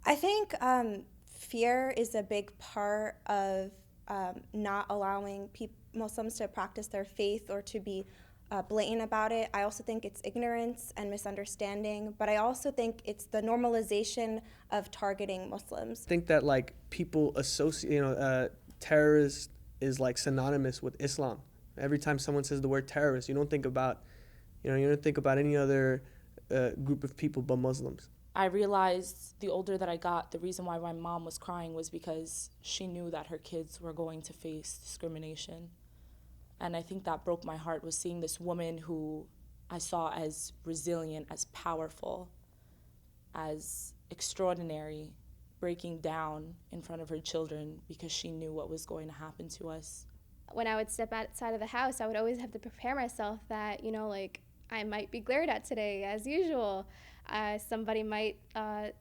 I think fear is a big part of not allowing Muslims to practice their faith or to be blatant about it. I also think it's ignorance and misunderstanding, but I also think it's the normalization of targeting Muslims. I think that like people associate, terrorist is like synonymous with Islam. Every time someone says the word terrorist, you don't think about any other group of people but Muslims. I realized the older that I got, the reason why my mom was crying was because she knew that her kids were going to face discrimination. And I think that broke my heart, was seeing this woman who I saw as resilient, as powerful, as extraordinary, breaking down in front of her children because she knew what was going to happen to us. When I would step outside of the house, I would always have to prepare myself that, I might be glared at today, as usual. Somebody might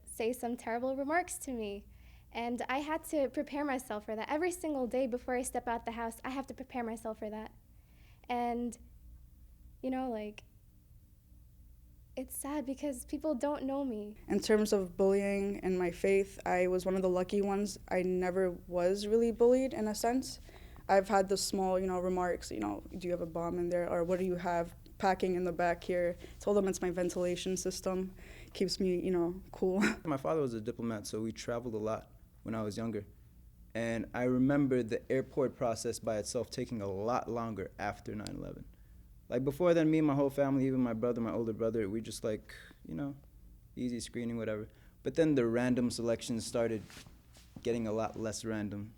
say some terrible remarks to me. And I had to prepare myself for that. Every single day before I step out the house, I have to prepare myself for that. And, it's sad because people don't know me. In terms of bullying and my faith, I was one of the lucky ones. I never was really bullied in a sense. I've had the small, remarks, do you have a bomb in there? Or what do you have packing in the back here? Told them it's my ventilation system. Keeps me, cool. My father was a diplomat, so we traveled a lot when I was younger. And I remember the airport process by itself taking a lot longer after 9/11. Like before then, me and my whole family, even my brother, my older brother, we just easy screening, whatever. But then the random selections started getting a lot less random.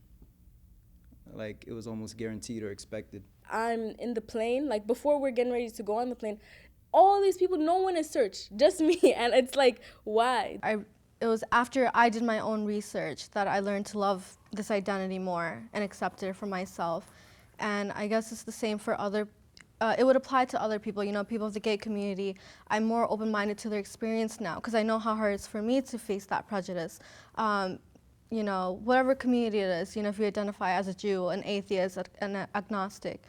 Like it was almost guaranteed or expected. I'm in the plane, like before we're getting ready to go on the plane, all these people, no one is searched, just me. And it's like, why? It was after I did my own research that I learned to love this identity more and accept it for myself. And I guess it's the same for it would apply to other people, people of the gay community. I'm more open-minded to their experience now because I know how hard it's for me to face that prejudice. Whatever community it is, if you identify as a Jew, an atheist, an agnostic,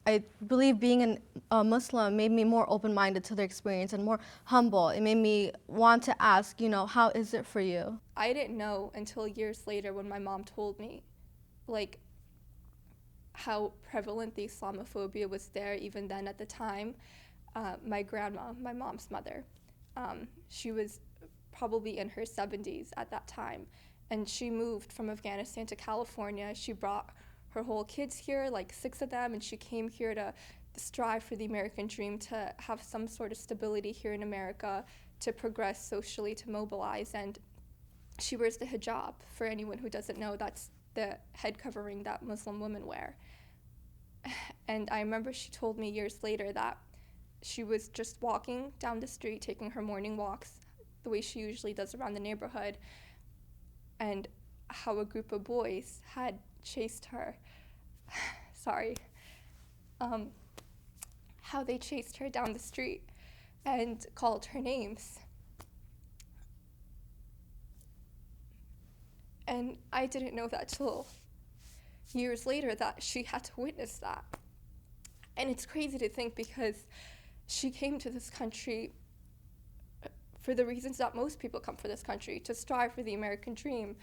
I believe being a Muslim made me more open-minded to their experience and more humble. It made me want to ask, how is it for you? I didn't know until years later when my mom told me, how prevalent the Islamophobia was there even then at the time. My grandma, my mom's mother, she was probably in her 70s at that time, and she moved from Afghanistan to California. She brought her whole kids here, like 6 of them, and she came here to strive for the American dream, to have some sort of stability here in America, to progress socially, to mobilize. And she wears the hijab. For anyone who doesn't know, that's the head covering that Muslim women wear. And I remember she told me years later that she was just walking down the street, taking her morning walks, the way she usually does around the neighborhood, and how a group of boys had chased her. How they chased her down the street and called her names. And I didn't know that till years later, that she had to witness that. And it's crazy to think, because she came to this country for the reasons that most people come for this country, to strive for the American dream,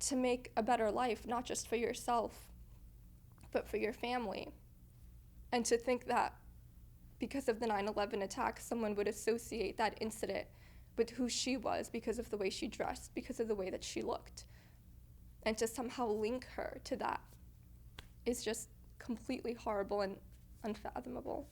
to make a better life, not just for yourself, but for your family. And to think that because of the 9/11 attack, someone would associate that incident with who she was because of the way she dressed, because of the way that she looked. And to somehow link her to that is just completely horrible and unfathomable.